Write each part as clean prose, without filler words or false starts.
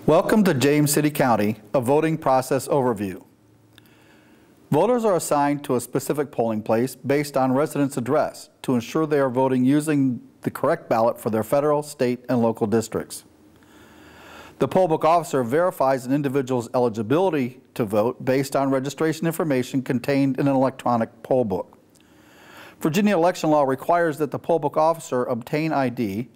Welcome to James City County, a voting process overview. Voters are assigned to a specific polling place based on residence address to ensure they are voting using the correct ballot for their federal, state, and local districts. The poll book officer verifies an individual's eligibility to vote based on registration information contained in an electronic poll book. Virginia election law requires that the poll book officer obtain ID,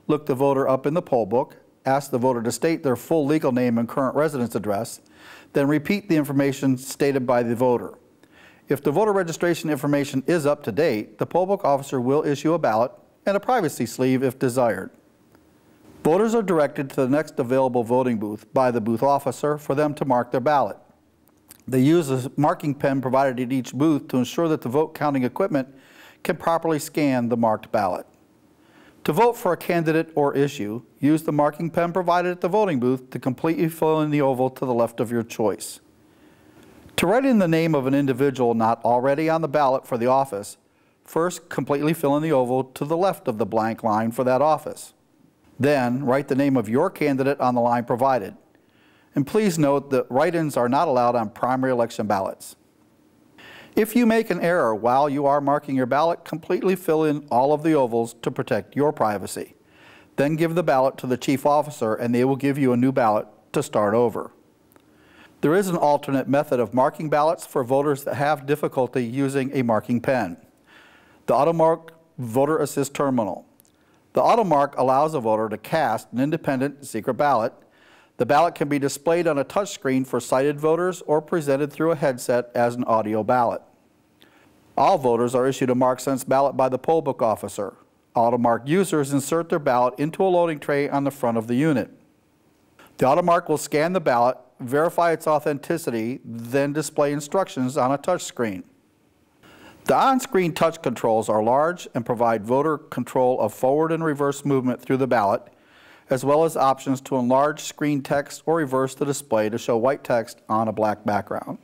look the voter up in the poll book, ask the voter to state their full legal name and current residence address, then repeat the information stated by the voter. If the voter registration information is up to date, the poll book officer will issue a ballot and a privacy sleeve if desired. Voters are directed to the next available voting booth by the booth officer for them to mark their ballot. They use a marking pen provided at each booth to ensure that the vote counting equipment can properly scan the marked ballot. To vote for a candidate or issue, use the marking pen provided at the voting booth to completely fill in the oval to the left of your choice. To write in the name of an individual not already on the ballot for the office, first completely fill in the oval to the left of the blank line for that office. Then write the name of your candidate on the line provided. And please note that write-ins are not allowed on primary election ballots. If you make an error while you are marking your ballot, completely fill in all of the ovals to protect your privacy. Then give the ballot to the chief officer and they will give you a new ballot to start over. There is an alternate method of marking ballots for voters that have difficulty using a marking pen. The AutoMark Voter Assist Terminal. The AutoMark allows a voter to cast an independent secret ballot. The ballot can be displayed on a touchscreen for sighted voters or presented through a headset as an audio ballot. All voters are issued a MarkSense ballot by the poll book officer. AutoMark users insert their ballot into a loading tray on the front of the unit. The AutoMark will scan the ballot, verify its authenticity, then display instructions on a touchscreen. The on-screen touch controls are large and provide voter control of forward and reverse movement through the ballot, as well as options to enlarge screen text or reverse the display to show white text on a black background.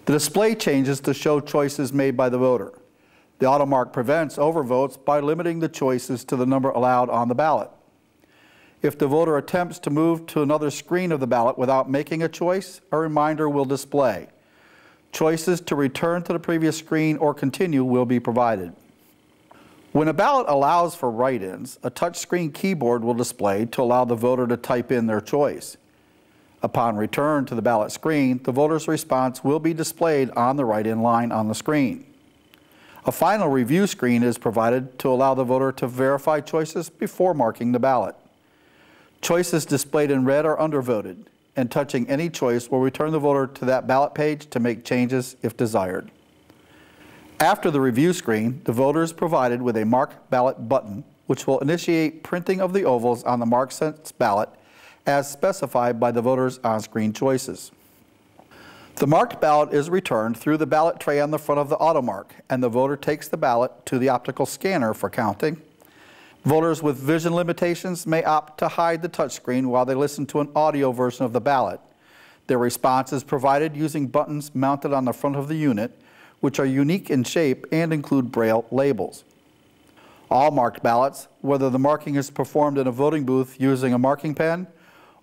The display changes to show choices made by the voter. The AutoMark prevents overvotes by limiting the choices to the number allowed on the ballot. If the voter attempts to move to another screen of the ballot without making a choice, a reminder will display. Choices to return to the previous screen or continue will be provided. When a ballot allows for write-ins, a touchscreen keyboard will display to allow the voter to type in their choice. Upon return to the ballot screen, the voter's response will be displayed on the write-in line on the screen. A final review screen is provided to allow the voter to verify choices before marking the ballot. Choices displayed in red are undervoted, and touching any choice will return the voter to that ballot page to make changes if desired. After the review screen, the voter is provided with a Mark Ballot button, which will initiate printing of the ovals on the MarkSense ballot as specified by the voter's on-screen choices. The marked ballot is returned through the ballot tray on the front of the AutoMark, and the voter takes the ballot to the optical scanner for counting. Voters with vision limitations may opt to hide the touchscreen while they listen to an audio version of the ballot. Their response is provided using buttons mounted on the front of the unit, which are unique in shape and include Braille labels. All marked ballots, whether the marking is performed in a voting booth using a marking pen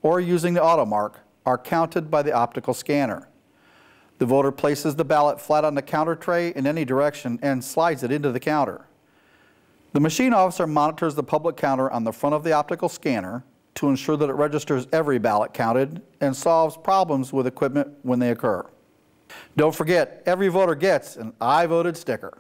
or using the AutoMark, are counted by the optical scanner. The voter places the ballot flat on the counter tray in any direction and slides it into the counter. The machine officer monitors the public counter on the front of the optical scanner to ensure that it registers every ballot counted and solves problems with equipment when they occur. Don't forget, every voter gets an I voted sticker.